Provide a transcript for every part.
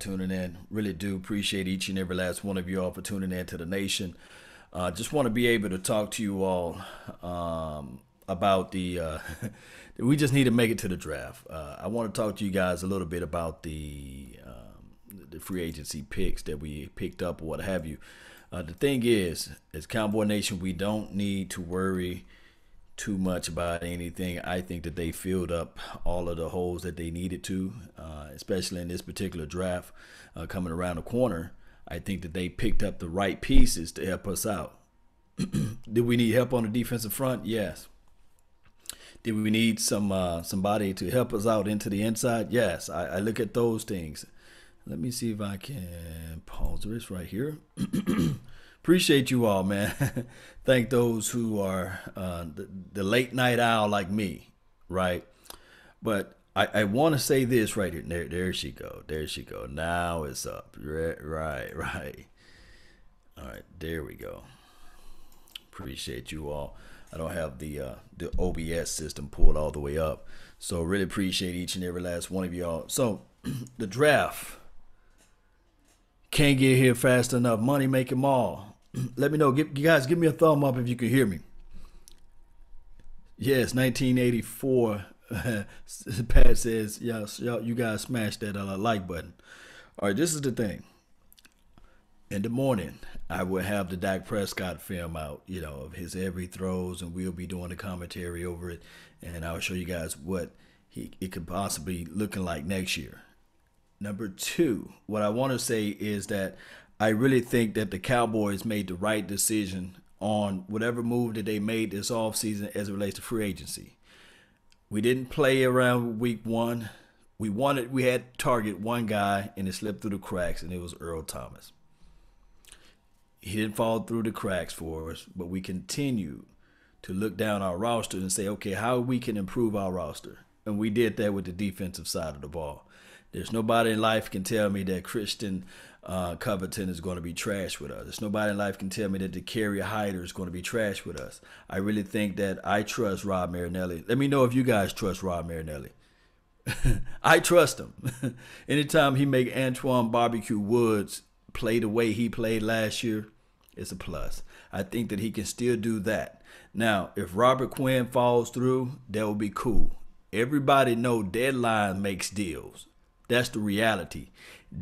tuning in. Really do appreciate each and every last one of you all for tuning in to the nation. Just want to be able to talk to you all about the. We just need to make it to the draft. I want to talk to you guys a little bit about the free agency picks that we picked up or what have you. The thing is, as Cowboy Nation, we don't need to worry too much about anything. I think that they filled up all of the holes that they needed to, especially in this particular draft coming around the corner. I think that they picked up the right pieces to help us out. Did we need help on the defensive front? Yes. Did we need somebody to help us out into the inside? Yes. I look at those things. Let me see if I can pause this right here. Appreciate you all, man. Thank those who are the late night owl like me, right? But I want to say this right here. There she go. There she go. Now it's up. Right. All right, there we go. Appreciate you all. I don't have the OBS system pulled all the way up, so really appreciate each and every last one of y'all. So the draft can't get here fast enough. Money make them all. Let me know. You guys give me a thumb up if you can hear me. Yes, 1984. Pat says, yes, you guys smash that like button. All right, this is the thing. In the morning, I will have the Dak Prescott film out, of his every throws, and we'll be doing the commentary over it, and I'll show you guys what it could possibly looking like next year. Number two, what I want to say is that I really think that the Cowboys made the right decision on whatever move that they made this offseason as it relates to free agency. We didn't play around week one. We had to target one guy, and it slipped through the cracks, and it was Earl Thomas. He didn't fall through the cracks for us, but we continue to look down our roster and say, okay, how we can improve our roster. And we did that with the defensive side of the ball. There's nobody in life can tell me that Christian Covington is going to be trash with us. There's nobody in life can tell me that the carrier Hyder is going to be trash with us. I really think that I trust Rob Marinelli. Let me know if you guys trust Rob Marinelli. I trust him. Anytime he make Antoine Barbecue Woods play the way he played last year, it's a plus. I think that he can still do that. Now, if Robert Quinn falls through, that would be cool. Everybody know deadline makes deals. That's the reality.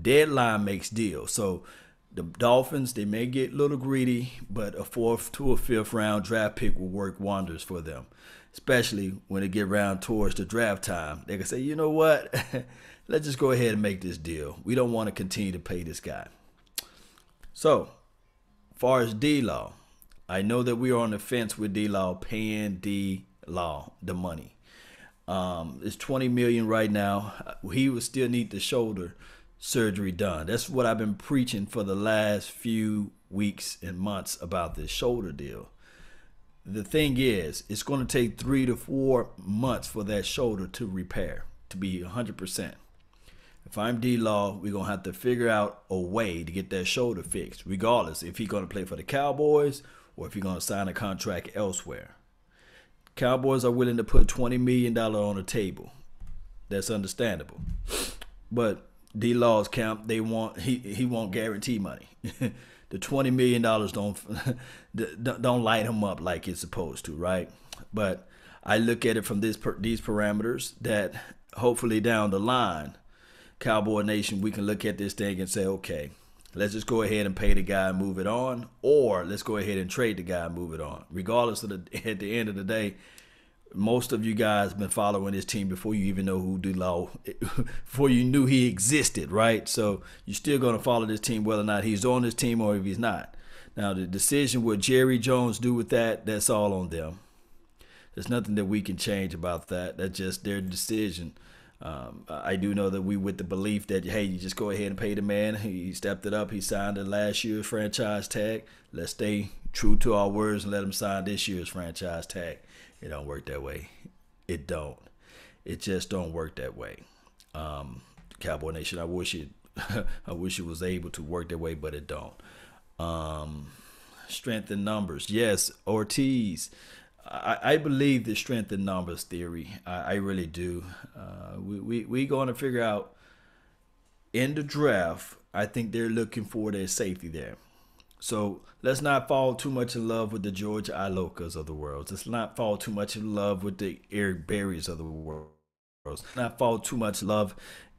Deadline makes deals. So the Dolphins, they may get a little greedy, but a 4th to a 5th round draft pick will work wonders for them, especially when they get around towards the draft time. They can say, you know what? Let's just go ahead and make this deal. We don't want to continue to pay this guy. So, as far as D-Law, I know that we are on the fence with D-Law paying D-Law the money. It's $20 million right now. He would still need the shoulder surgery done. That's what I've been preaching for the last few weeks and months about this shoulder deal. The thing is, it's going to take 3 to 4 months for that shoulder to repair, to be 100%. If I'm D-Law, we're going to have to figure out a way to get that shoulder fixed, regardless if he's going to play for the Cowboys or if he's going to sign a contract elsewhere. Cowboys are willing to put $20 million on the table. That's understandable. But D-Law's camp, he won't guarantee money. The $20 million don't light him up like it's supposed to, right? But I look at it from these parameters that hopefully down the line, Cowboy Nation, we can look at this thing and say, okay, let's just go ahead and pay the guy and move it on, or let's go ahead and trade the guy and move it on. Regardless of at the end of the day, most of you guys have been following this team before you even know who D-Law, before you knew he existed, right? So you're still going to follow this team whether or not he's on this team or if he's not. Now, the decision what Jerry Jones do with that's all on them. There's nothing that we can change about that. That's just their decision. I do know that we with the belief that, hey, you just go ahead and pay the man. He stepped it up. He signed the last year's franchise tag. Let's stay true to our words and let him sign this year's franchise tag. It don't work that way. It don't. It just don't work that way. Cowboy Nation, I wish it was able to work that way, but it don't. Strength in numbers. Yes, Ortiz. I believe the strength in numbers theory. I really do. We going to figure out in the draft, I think they're looking for their safety there. So let's not fall too much in love with the Georgia Ilokas of the world. Let's not fall too much in love with the Eric Berries of the world. Let's not fall too much love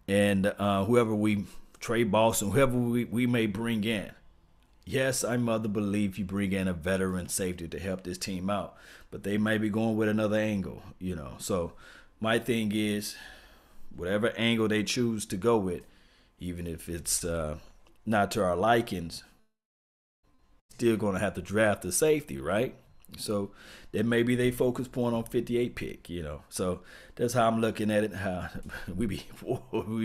in whoever we Trey Boston, whoever we may bring in. Yes, I mother believe you bring in a veteran safety to help this team out, but they might be going with another angle. So my thing is, whatever angle they choose to go with, even if it's not to our likings, still going to have to draft the safety, right? So then maybe they focus point on 58 pick. So that's how I'm looking at it. How we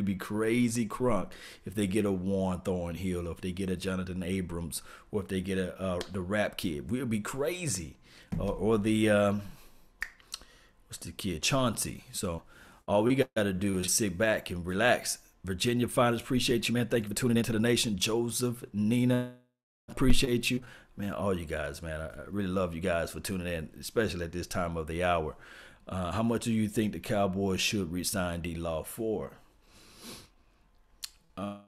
be crazy crunk if they get a Warren Thornhill, or if they get a Jonathan Abrams, or if they get the rap kid. We'll be crazy, or the what's the kid Chauncey. So all we got to do is sit back and relax. Virginia Finals, appreciate you, man. Thank you for tuning into the nation. Joseph, Nina, appreciate you, man. All you guys, man. I really love you guys for tuning in, especially at this time of the hour. How much do you think the Cowboys should re-sign D-Law for? I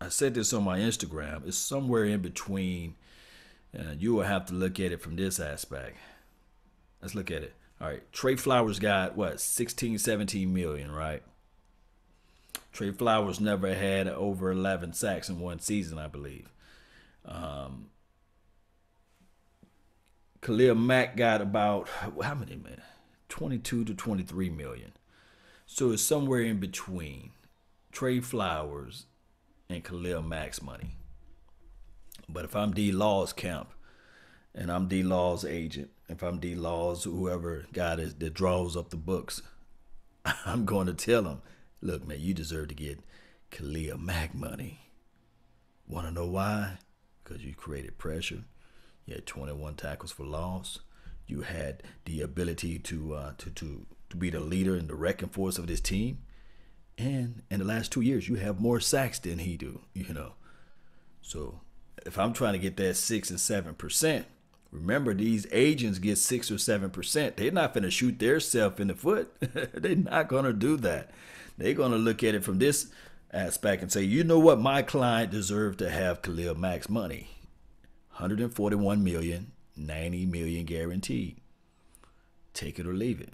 said this on my Instagram. It's somewhere in between. You will have to look at it from this aspect. Let's look at it. All right. Trey Flowers got, what, 16, 17 million, right? Trey Flowers never had over 11 sacks in one season, I believe. Khalil Mack got about, how many, man? 22 to 23 million. So it's somewhere in between Trey Flowers and Khalil Mack's money. But if I'm D Law's camp and I'm D Law's agent, if I'm D Law's whoever guy that draws up the books, I'm going to tell him, look, man, you deserve to get Khalil Mack money. Want to know why? Because you created pressure. You had 21 tackles for loss. You had the ability to be the leader and the wrecking force of this team. And in the last 2 years, you have more sacks than he do. So if I'm trying to get that 6 and 7%, remember these agents get 6 or 7%. They're not going to shoot their self in the foot. They're not going to do that. They're going to look at it from this aspect and say, you know what, my client deserves to have Khalil Mack's money. 141 million, 90 million guaranteed. Take it or leave it.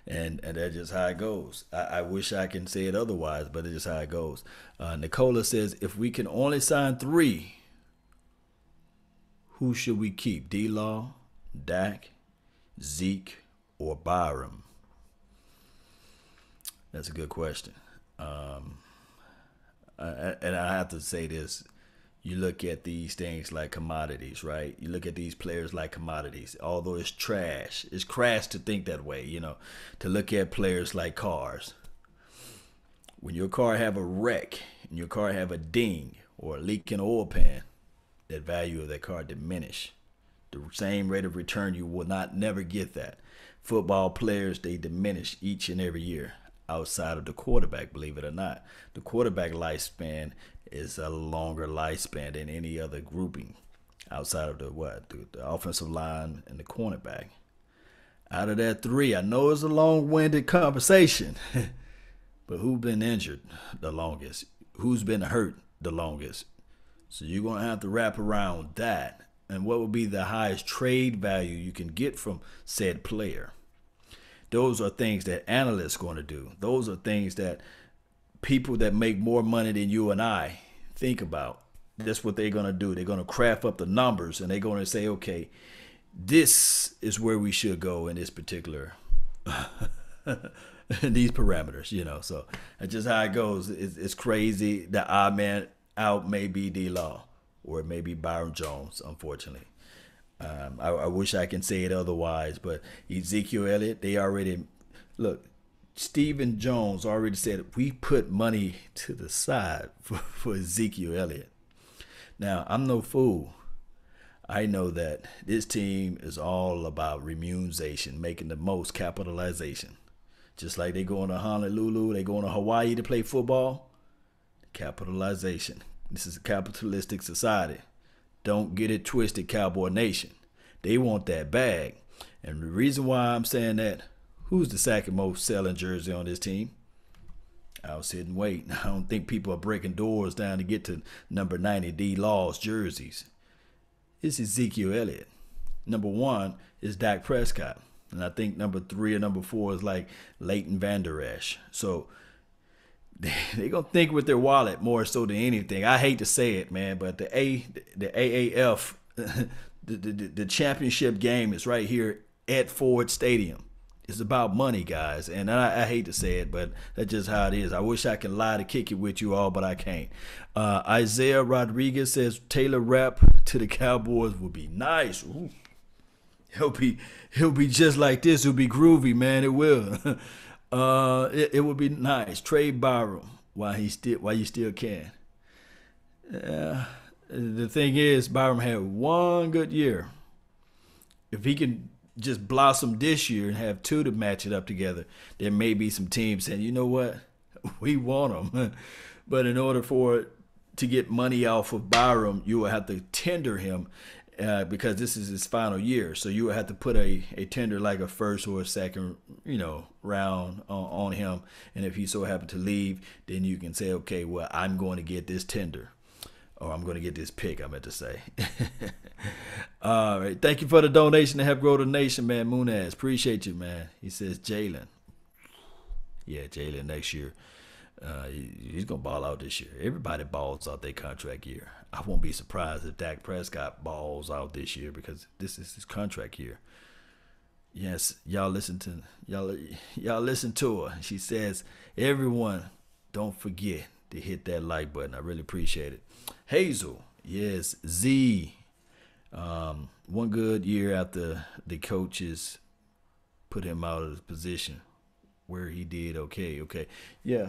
and that's just how it goes. I wish I can say it otherwise, but it's just how it goes. Nicola says, if we can only sign 3, who should we keep? D-Law, Dak, Zeke, or Byram? That's a good question. And I have to say this. You look at these things like commodities, right? You look at these players like commodities. Although it's trash. It's crass to think that way, to look at players like cars. When your car have a wreck and your car have a ding or a leak in an oil pan, that value of that car diminish. The same rate of return, you will never get that. Football players, they diminish each and every year. Outside of the quarterback, believe it or not. The quarterback lifespan is a longer lifespan than any other grouping outside of the offensive line and the cornerback. Out of that 3, I know it's a long-winded conversation, but who's been injured the longest? Who's been hurt the longest? So you're going to have to wrap around that. And what would be the highest trade value you can get from said player? Those are things that analysts are going to do. Those are things that people that make more money than you and I think about. That's what they're going to do. They're going to craft up the numbers and they're going to say, okay, this is where we should go in this particular, these parameters, So that's just how it goes. It's crazy. The odd man out may be D-Law or it may be Byron Jones, unfortunately. I wish I can say it otherwise, but Ezekiel Elliott, they already look. Stephen Jones already said we put money to the side for Ezekiel Elliott. Now I'm no fool. I know that this team is all about remuneration, making the most capitalization. Just like they going to Honolulu, they going to Hawaii to play football. Capitalization. This is a capitalistic society. Don't get it twisted, Cowboy Nation. They want that bag. And the reason why I'm saying that, who's the second most selling jersey on this team? I'll sit and wait. I don't think people are breaking doors down to get to number 90 D Law's jerseys. It's Ezekiel Elliott. Number 1 is Dak Prescott. And I think number 3 or number 4 is like Leighton Vander Esch. So they're going to think with their wallet more so than anything. I hate to say it, man, but the AAF, the championship game is right here at Ford Stadium. It's about money, guys, and I hate to say it, but that's just how it is. I wish I could lie to kick it with you all, but I can't. Isaiah Rodriguez says Taylor Rapp to the Cowboys would be nice. Ooh. He'll be just like this. He'll be groovy, man. It will. It would be nice. Trade Byram while you still can. The thing is, Byram had one good year. If he can just blossom this year and have 2 to match it up together, there may be some teams saying, you know what, we want him. But in order for it to get money off of Byram, you will have to tender him because this is his final year. So you will have to put a tender like a first or a second, round on him. And if he so happened to leave, then you can say, okay, well, I'm going to get this tender. Or I'm going to get this pick, I meant to say. All right. Thank you for the donation to help grow the nation, man. Munez. Appreciate you, man. He says Jalen. Yeah, Jalen next year. He's going to ball out this year. Everybody balls out their contract year. I won't be surprised if Dak Prescott balls out this year because this is his contract year. Yes, y'all listen to her. She says, everyone, don't forget to hit that like button. I really appreciate it. Hazel, yes. Z, one good year after the coaches put him out of his position where he did okay. Yeah.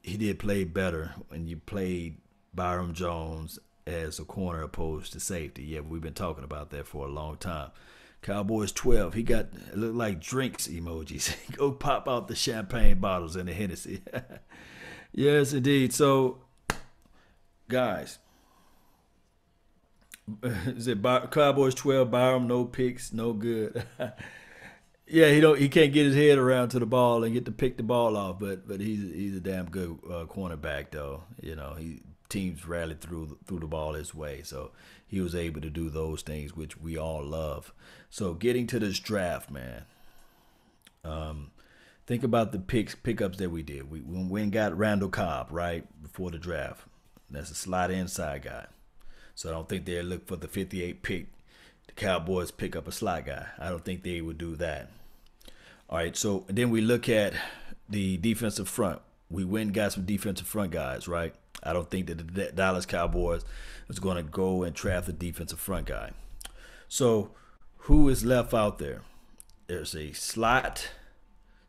He did play better when you played Byram Jones as a corner opposed to safety. Yeah, we've been talking about that for a long time. Cowboys 12. He got, it looked like drinks emojis. Go pop out the champagne bottles and the Hennessy. Yes, indeed. So, guys, is it Cowboys 12? Byram, no picks, no good. Yeah, he can't get his head around to the ball and get to pick the ball off, but he's a damn good cornerback though. Teams rallied through the ball his way, so he was able to do those things which we all love. So getting to this draft, man. Think about the pickups that we did. We went and got Randall Cobb right before the draft. That's a slot inside guy. So I don't think they'd look for the 58 pick. The Cowboys pick up a slot guy. I don't think they would do that. All right, so then we look at the defensive front. We went and got some defensive front guys, right? I don't think that the Dallas Cowboys is going to go and draft a defensive front guy. So who is left out there? There's a slot.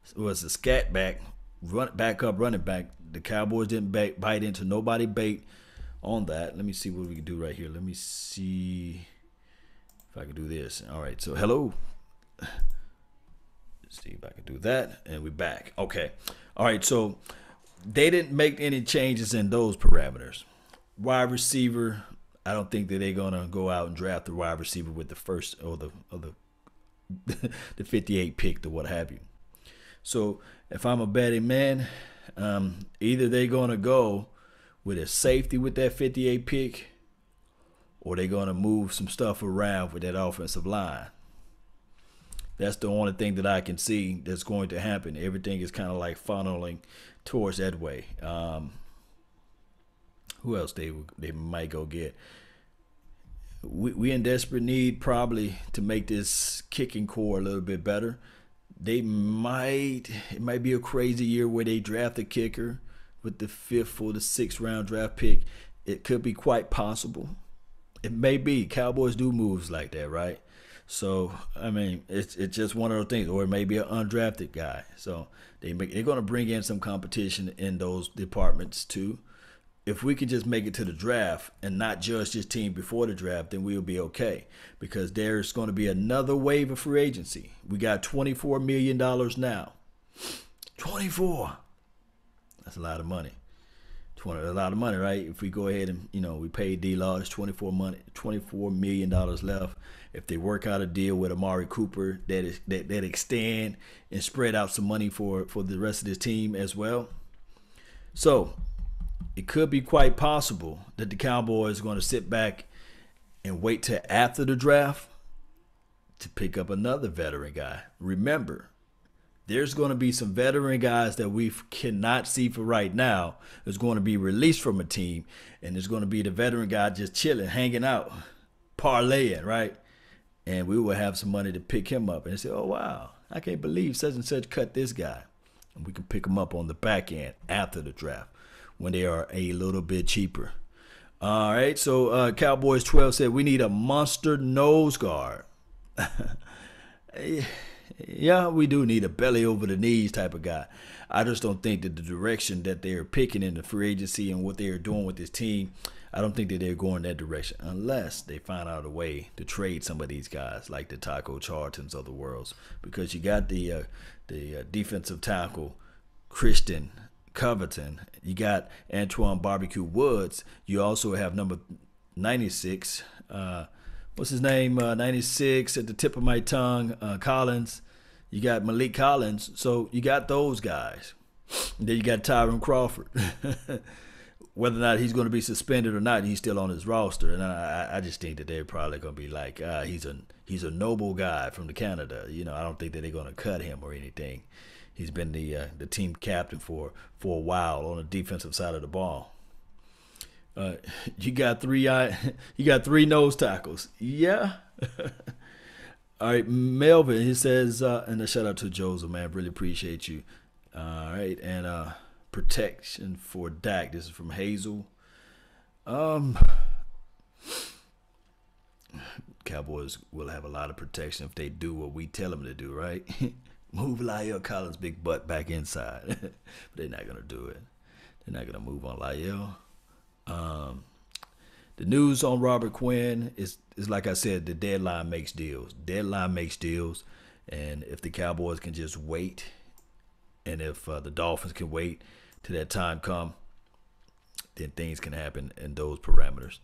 It was a scat back, backup running back. The Cowboys didn't bite into nobody bait on that. Let me see what we can do right here. Let me see if I can do this. All right, so hello. Let's see if I can do that, and we're back. Okay. All right, so they didn't make any changes in those parameters. Wide receiver, I don't think that they're gonna go out and draft the wide receiver with the first or the 58 pick or what have you. So if I'm a betting man, either they're gonna go with a safety with that 58 pick, or they're gonna move some stuff around with that offensive line. That's the only thing that I can see that's going to happen. Everything is kind of like funneling towards that way. Who else they might go get? We in desperate need probably to make this kicking core a little bit better. It might be a crazy year where they draft a kicker with the 5th or the 6th round draft pick. It could be quite possible. It may be. Cowboys do moves like that, right? So, I mean, it's just one of those things. Or it may be an undrafted guy. So they're going to bring in some competition in those departments too. If we could just make it to the draft and not judge this team before the draft, then we'll be okay. Because there's going to be another wave of free agency. We got $24 million now. 24. That's a lot of money. A lot of money, right? If we go ahead and we pay D-Laws $24 million left. If they work out a deal with Amari Cooper that extend and spread out some money for the rest of this team as well. So it could be quite possible that the Cowboys are going to sit back and wait till after the draft to pick up another veteran guy. Remember, there's going to be some veteran guys that we cannot see for right now. Is going to be released from a team, and there's going to be the veteran guy just chilling, hanging out, parlaying, right? And we will have some money to pick him up and say, oh, wow, I can't believe such and such cut this guy. And we can pick him up on the back end after the draft when they are a little bit cheaper. All right, so Cowboys 12 said we need a monster nose guard. Yeah, we do need a belly over the knees type of guy. I just don't think that the direction that they're picking in the free agency and what they're doing with this team, I don't think that they're going that direction unless they find out a way to trade some of these guys like the Taco Charltons of the world. Because you got the defensive tackle, Christian Covington. You got Antoine Barbecue Woods. You also have number 96. What's his name? 96 at the tip of my tongue. Collins. You got Malik Collins. So you got those guys. And then you got Tyron Crawford. Whether or not he's going to be suspended or not, he's still on his roster. And I just think that they're probably going to be like, he's a noble guy from Canada. I don't think that they're going to cut him or anything. He's been the team captain for a while on the defensive side of the ball. You got three nose tackles. Yeah. All right, Melvin, he says, and a shout out to Joseph, man. Really appreciate you. All right, and protection for Dak. This is from Hazel. Cowboys will have a lot of protection if they do what we tell them to do, right? Move La'el Collins' big butt back inside. But they're not going to do it. They're not going to move on La'el. The news on Robert Quinn is like I said, the deadline makes deals. Deadline makes deals. And if the Cowboys can just wait, and if the Dolphins can wait till that time come, then things can happen in those parameters.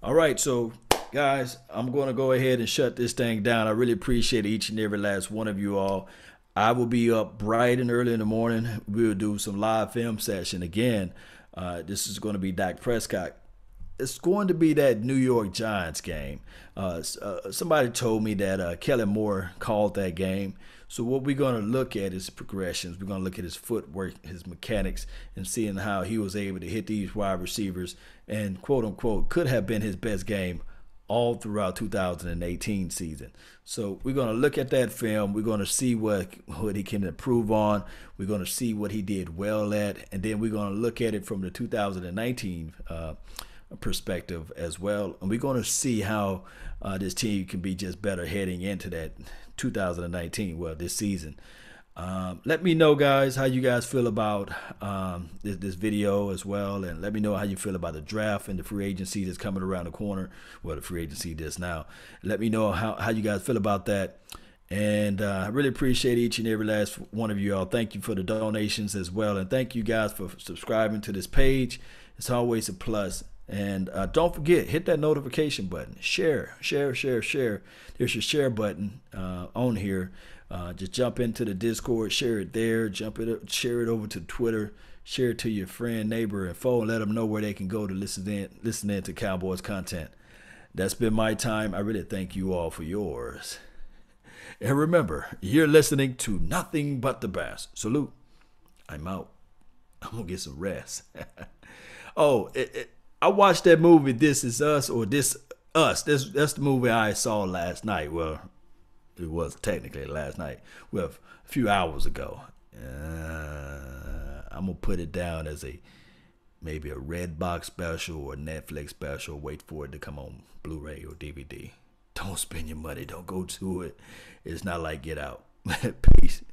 All right, so guys, I'm going to go ahead and shut this thing down. I really appreciate each and every last one of you all. I will be up bright and early in the morning. We'll do some live film session again. This is going to be Dak Prescott. It's going to be that New York Giants game. Somebody told me that Kellen Moore called that game. So what we're going to look at is progressions. We're going to look at his footwork, his mechanics, and seeing how he was able to hit these wide receivers and, quote unquote, could have been his best game all throughout 2018 season. So we're going to look at that film. We're going to see what he can improve on. We're going to see what he did well at. And then we're going to look at it from the 2019 perspective as well. And we're going to see how this team can be just better heading into that 2019, well, this season. Let me know, guys, how you guys feel about this video as well. And let me know how you feel about the draft and the free agency that's coming around the corner. Well, the free agency is now. Let me know how you guys feel about that. And I really appreciate each and every last one of you all. Thank you for the donations as well. And thank you guys for subscribing to this page. It's always a plus. And don't forget, hit that notification button. Share. There's your share button on here. Just jump into the Discord, share it there, share it over to Twitter, share it to your friend, neighbor, and foe, and let them know where they can go to listen in to Cowboys content. That's been my time. I really thank you all for yours. And remember, you're listening to nothing but the best. Salute. I'm out. I'm going to get some rest. I watched that movie, This Is Us, or This Us. That's the movie I saw last night. Well, it was technically last night. Well, a few hours ago. I'm going to put it down as maybe a Redbox special or Netflix special. Wait for it to come on Blu-ray or DVD. Don't spend your money. Don't go to it. It's not like Get Out. Peace.